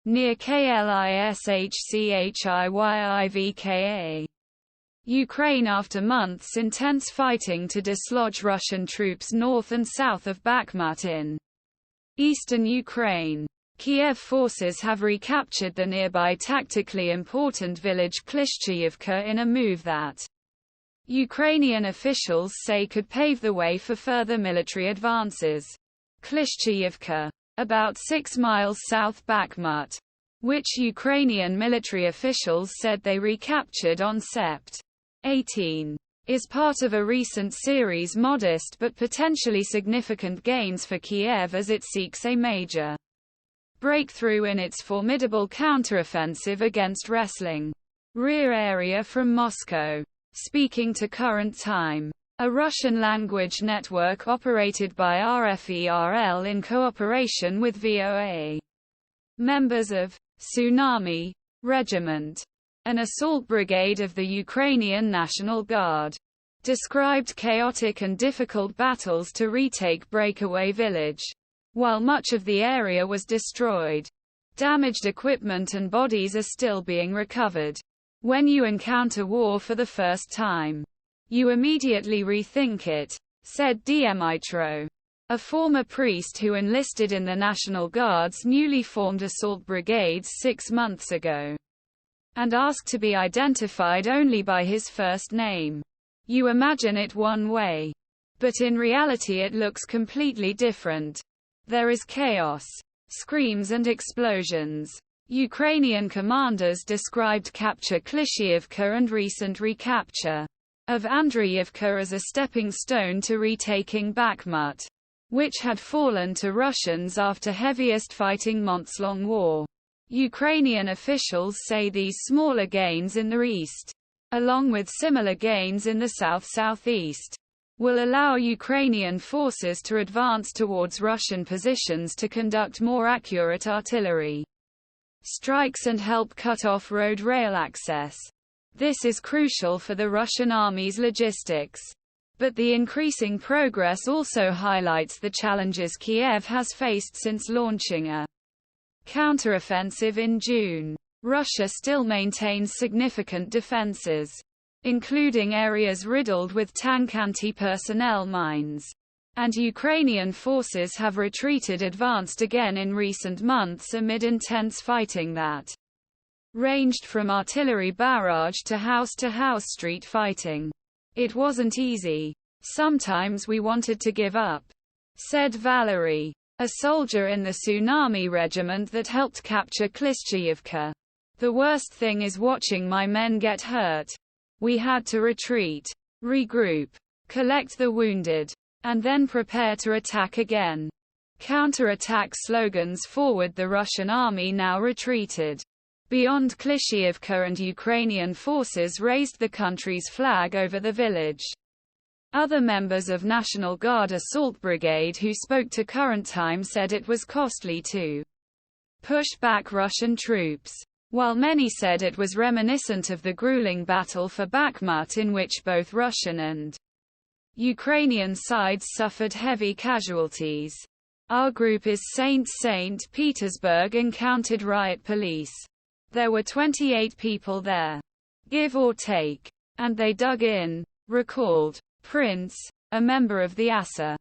near Klishchivka. Ukraine after months intense fighting to dislodge Russian troops north and south of Bakhmut in eastern Ukraine. Kiev forces have recaptured the nearby tactically important village Klishchivka in a move that Ukrainian officials say could pave the way for further military advances. Klishchivka, about 6 miles south Bakhmut, which Ukrainian military officials said they recaptured on Sept. 18, is part of a recent series modest but potentially significant gains for Kiev as it seeks a major breakthrough in its formidable counteroffensive against wrestling rear area from Moscow. Speaking to Current Time, a Russian-language network operated by RFERL in cooperation with VOA, members of Tsunami Regiment, an assault brigade of the Ukrainian National Guard, described chaotic and difficult battles to retake breakaway village. While much of the area was destroyed, damaged equipment and bodies are still being recovered. When you encounter war for the first time, you immediately rethink it, said Dmitro, a former priest who enlisted in the National Guard's newly formed assault brigades 6 months ago, and asked to be identified only by his first name. You imagine it one way, but in reality it looks completely different. There is chaos, screams and explosions. Ukrainian commanders described capture Klishchivka and recent recapture of Andreyivka as a stepping stone to retaking Bakhmut, which had fallen to Russians after heaviest fighting months-long war. Ukrainian officials say these smaller gains in the east, along with similar gains in the south-southeast, will allow Ukrainian forces to advance towards Russian positions to conduct more accurate artillery strikes and help cut off road rail access. This is crucial for the Russian army's logistics. But the increasing progress also highlights the challenges Kiev has faced since launching a counteroffensive in June. Russia still maintains significant defenses, including areas riddled with tank anti-personnel mines. And Ukrainian forces have advanced again in recent months amid intense fighting that ranged from artillery barrage to house-to-house street fighting. It wasn't easy. Sometimes we wanted to give up, said Valery, a soldier in the Tsunami regiment that helped capture Klishchivka. The worst thing is watching my men get hurt. We had to retreat, regroup, collect the wounded, and then prepare to attack again. Counter-attack slogans forward. The Russian army now retreated beyond Klishchivka and Ukrainian forces raised the country's flag over the village. Other members of National Guard Assault Brigade who spoke to Current Time said it was costly to push back Russian troops, while many said it was reminiscent of the grueling battle for Bakhmut in which both Russian and Ukrainian sides suffered heavy casualties. Our group is St. Petersburg encountered riot police. There were 28 people there, give or take, and they dug in, recalled Prince, a member of the ASA.